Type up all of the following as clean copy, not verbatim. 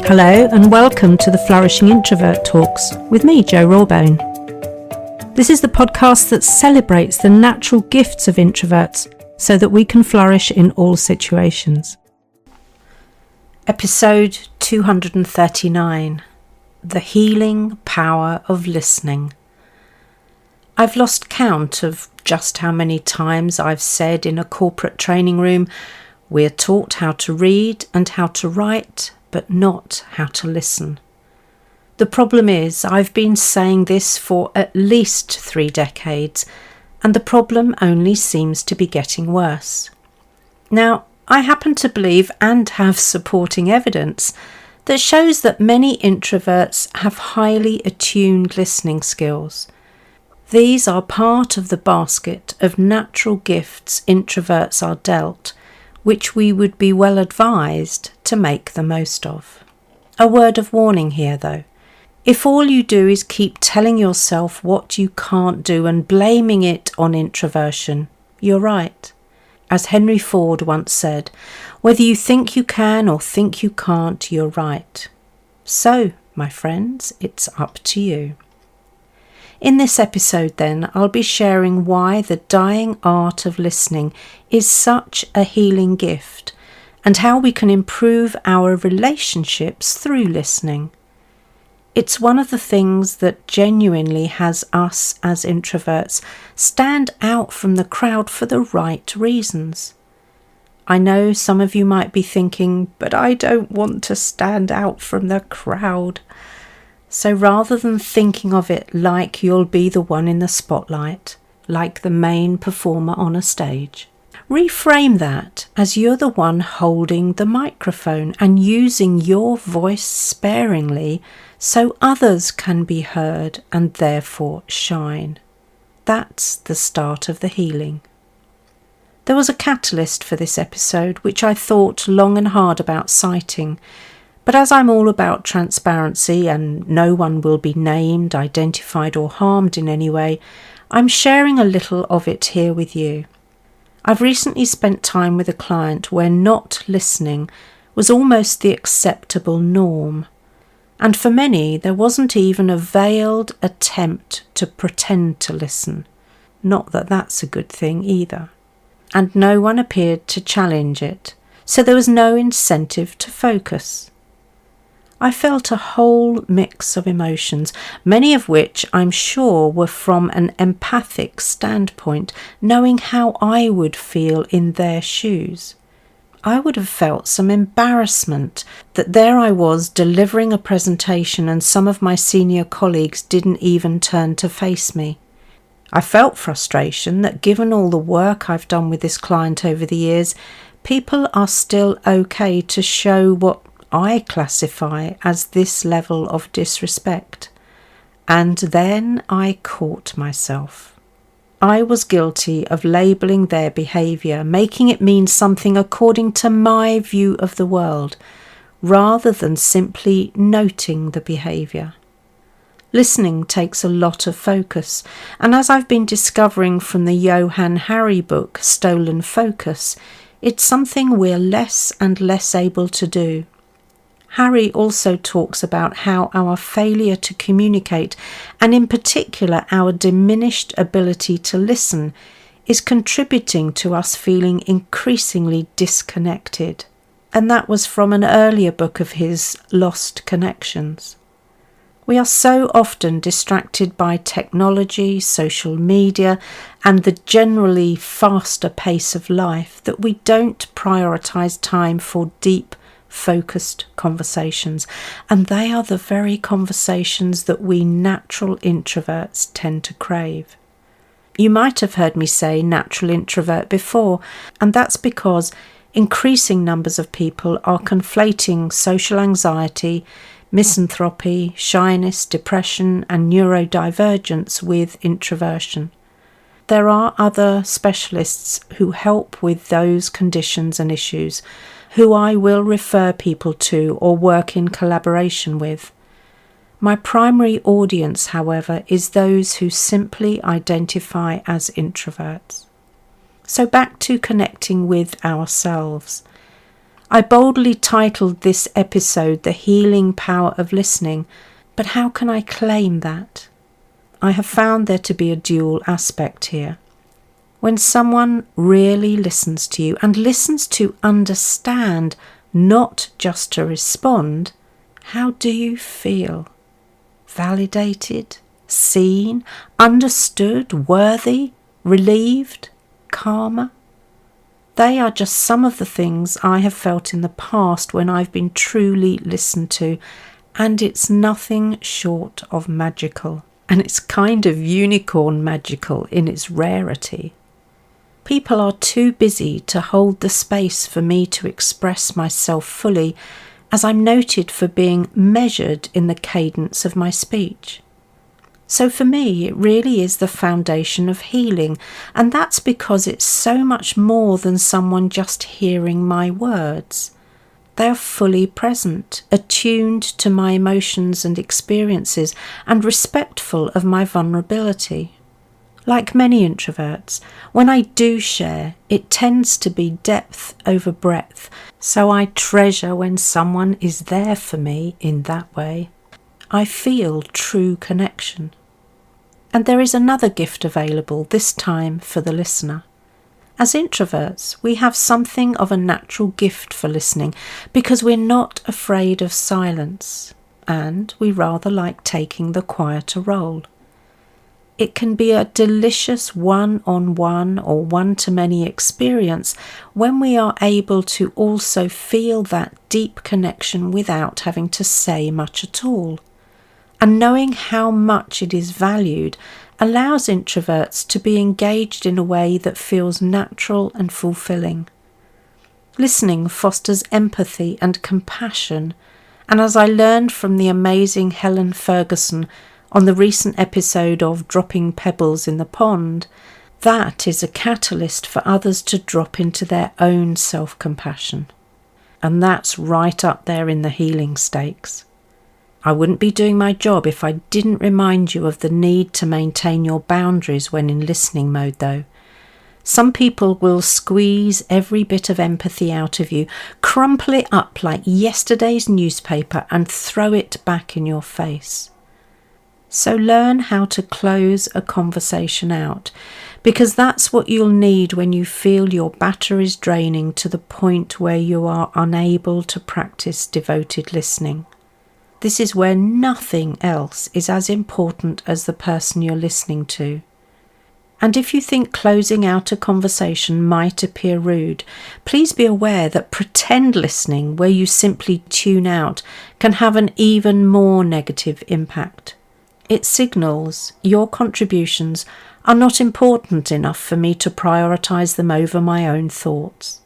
Hello and welcome to the Flourishing Introvert Talks with me, Jo Rawbone. This is the podcast that celebrates the natural gifts of introverts so that we can flourish in all situations. Episode 239, The Healing Power of Listening. I've lost count of just how many times I've said in a corporate training room, we're taught how to read and how to write, but not how to listen. The problem is, I've been saying this for at least 3 decades, and the problem only seems to be getting worse. Now, I happen to believe and have supporting evidence that shows that many introverts have highly attuned listening skills. These are part of the basket of natural gifts introverts are dealt, which we would be well advised to make the most of. A word of warning here though. If all you do is keep telling yourself what you can't do and blaming it on introversion, you're right. As Henry Ford once said, whether you think you can or think you can't, you're right. So, my friends, it's up to you. In this episode then, I'll be sharing why the dying art of listening is such a healing gift and how we can improve our relationships through listening. It's one of the things that genuinely has us as introverts stand out from the crowd for the right reasons. I know some of you might be thinking, but I don't want to stand out from the crowd. So rather than thinking of it like you'll be the one in the spotlight, like the main performer on a stage, reframe that as you're the one holding the microphone and using your voice sparingly so others can be heard and therefore shine. That's the start of the healing. There was a catalyst for this episode which I thought long and hard about citing, but as I'm all about transparency and no one will be named, identified or harmed in any way, I'm sharing a little of it here with you. I've recently spent time with a client where not listening was almost the acceptable norm. And for many, there wasn't even a veiled attempt to pretend to listen. Not that that's a good thing either. And no one appeared to challenge it, so there was no incentive to focus. I felt a whole mix of emotions, many of which I'm sure were from an empathic standpoint, knowing how I would feel in their shoes. I would have felt some embarrassment that there I was delivering a presentation and some of my senior colleagues didn't even turn to face me. I felt frustration that given all the work I've done with this client over the years, people are still okay to show what I classify as this level of disrespect. And then I caught myself. I was guilty of labelling their behaviour, making it mean something according to my view of the world, rather than simply noting the behaviour. Listening takes a lot of focus, and as I've been discovering from the Johann Hari book, Stolen Focus, it's something we're less and less able to do. Harry also talks about how our failure to communicate, and in particular our diminished ability to listen, is contributing to us feeling increasingly disconnected. And that was from an earlier book of his, Lost Connections. We are so often distracted by technology, social media, and the generally faster pace of life that we don't prioritise time for deep, focused conversations, and they are the very conversations that we natural introverts tend to crave. You might have heard me say natural introvert before, and that's because increasing numbers of people are conflating social anxiety, misanthropy, shyness, depression and neurodivergence with introversion. There are other specialists who help with those conditions and issues, who I will refer people to or work in collaboration with. My primary audience, however, is those who simply identify as introverts. So back to connecting with ourselves. I boldly titled this episode The Healing Power of Listening, but how can I claim that? I have found there to be a dual aspect here. When someone really listens to you and listens to understand, not just to respond, how do you feel? Validated, seen, understood, worthy, relieved, calmer? They are just some of the things I have felt in the past when I've been truly listened to, and it's nothing short of magical. And it's kind of unicorn magical in its rarity. People are too busy to hold the space for me to express myself fully, as I'm noted for being measured in the cadence of my speech. So for me, it really is the foundation of healing, and that's because it's so much more than someone just hearing my words. They are fully present, attuned to my emotions and experiences, and respectful of my vulnerability. Like many introverts, when I do share, it tends to be depth over breadth, so I treasure when someone is there for me in that way. I feel true connection. And there is another gift available, this time for the listener. As introverts, we have something of a natural gift for listening because we're not afraid of silence, and we rather like taking the quieter role. It can be a delicious one-on-one or one-to-many experience when we are able to also feel that deep connection without having to say much at all. And knowing how much it is valued allows introverts to be engaged in a way that feels natural and fulfilling. Listening fosters empathy and compassion, and as I learned from the amazing Helen Ferguson on the recent episode of Dropping Pebbles in the Pond, that is a catalyst for others to drop into their own self-compassion. And that's right up there in the healing stakes. I wouldn't be doing my job if I didn't remind you of the need to maintain your boundaries when in listening mode, though. Some people will squeeze every bit of empathy out of you, crumple it up like yesterday's newspaper and throw it back in your face. So learn how to close a conversation out, because that's what you'll need when you feel your batteries draining to the point where you are unable to practice devoted listening. This is where nothing else is as important as the person you're listening to. And if you think closing out a conversation might appear rude, please be aware that pretend listening, where you simply tune out, can have an even more negative impact. It signals your contributions are not important enough for me to prioritise them over my own thoughts.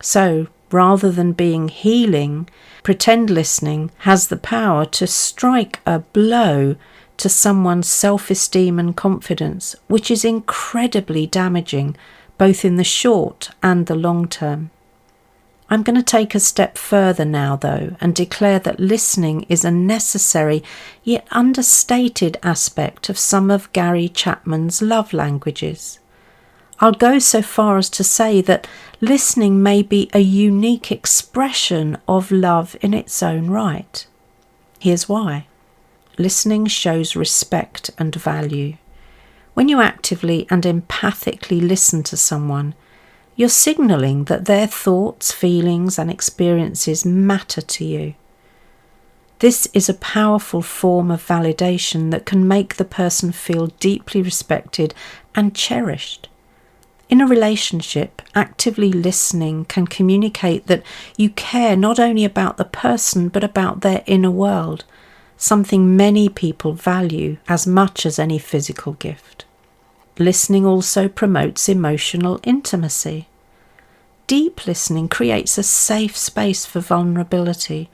So, rather than being healing, pretend listening has the power to strike a blow to someone's self-esteem and confidence, which is incredibly damaging, both in the short and the long term. I'm going to take a step further now, though, and declare that listening is a necessary yet understated aspect of some of Gary Chapman's love languages. I'll go so far as to say that listening may be a unique expression of love in its own right. Here's why. Listening shows respect and value. When you actively and empathically listen to someone, you're signalling that their thoughts, feelings and experiences matter to you. This is a powerful form of validation that can make the person feel deeply respected and cherished. In a relationship, actively listening can communicate that you care not only about the person but about their inner world, something many people value as much as any physical gift. Listening also promotes emotional intimacy. Deep listening creates a safe space for vulnerability.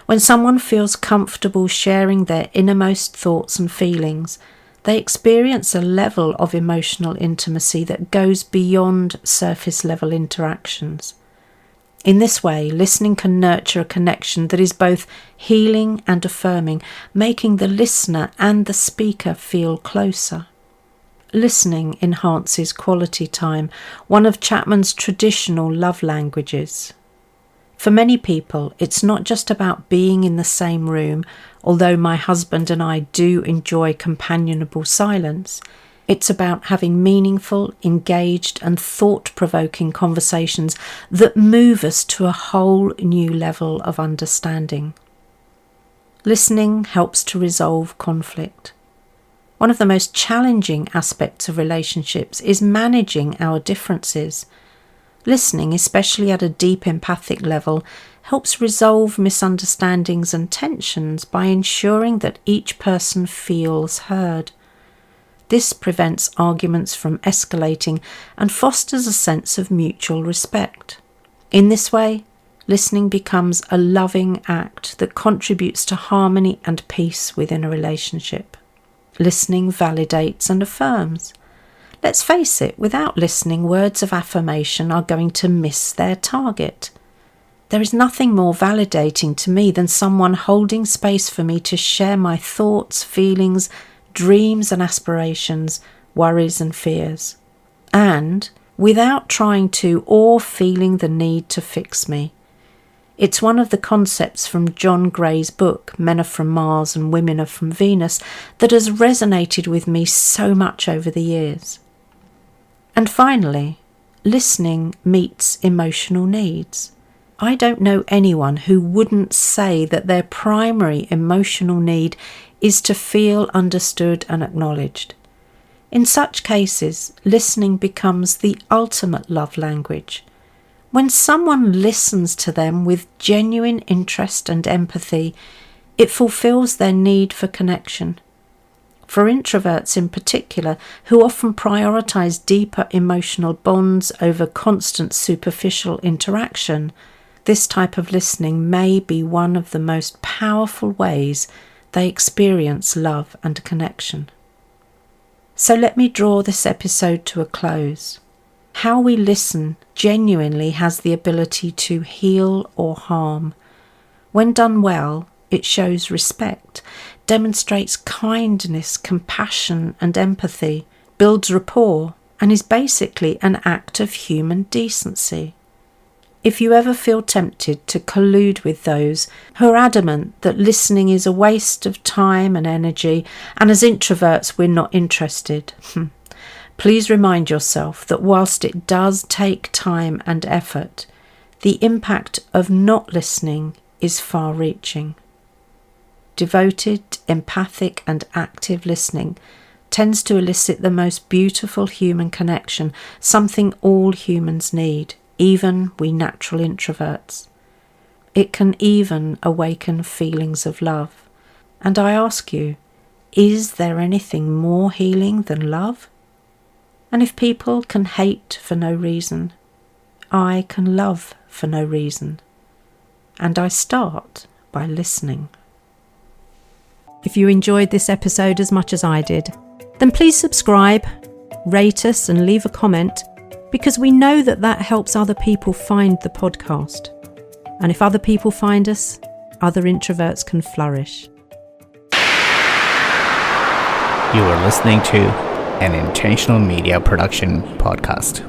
When someone feels comfortable sharing their innermost thoughts and feelings, they experience a level of emotional intimacy that goes beyond surface-level interactions. In this way, listening can nurture a connection that is both healing and affirming, making the listener and the speaker feel closer. Listening enhances quality time, one of Chapman's traditional love languages. For many people, it's not just about being in the same room, although my husband and I do enjoy companionable silence. It's about having meaningful, engaged and thought-provoking conversations that move us to a whole new level of understanding. Listening helps to resolve conflict. One of the most challenging aspects of relationships is managing our differences. Listening, especially at a deep empathic level, helps resolve misunderstandings and tensions by ensuring that each person feels heard. This prevents arguments from escalating and fosters a sense of mutual respect. In this way, listening becomes a loving act that contributes to harmony and peace within a relationship. Listening validates and affirms. Let's face it, without listening, words of affirmation are going to miss their target. There is nothing more validating to me than someone holding space for me to share my thoughts, feelings, dreams and aspirations, worries and fears. And without trying to or feeling the need to fix me. It's one of the concepts from John Gray's book, Men Are From Mars and Women Are From Venus, that has resonated with me so much over the years. And finally, listening meets emotional needs. I don't know anyone who wouldn't say that their primary emotional need is to feel understood and acknowledged. In such cases, listening becomes the ultimate love language. When someone listens to them with genuine interest and empathy, it fulfills their need for connection. For introverts in particular, who often prioritise deeper emotional bonds over constant superficial interaction, this type of listening may be one of the most powerful ways they experience love and connection. So let me draw this episode to a close. How we listen genuinely has the ability to heal or harm. When done well, it shows respect, demonstrates kindness, compassion and empathy, builds rapport, and is basically an act of human decency. If you ever feel tempted to collude with those who are adamant that listening is a waste of time and energy, and as introverts we're not interested, please remind yourself that whilst it does take time and effort, the impact of not listening is far-reaching. Devoted, empathic and active listening tends to elicit the most beautiful human connection, something all humans need, even we natural introverts. It can even awaken feelings of love. And I ask you, is there anything more healing than love? And if people can hate for no reason, I can love for no reason. And I start by listening. If you enjoyed this episode as much as I did, then please subscribe, rate us and leave a comment, because we know that that helps other people find the podcast. And if other people find us, other introverts can flourish. You are listening to an Intentional Media Production podcast.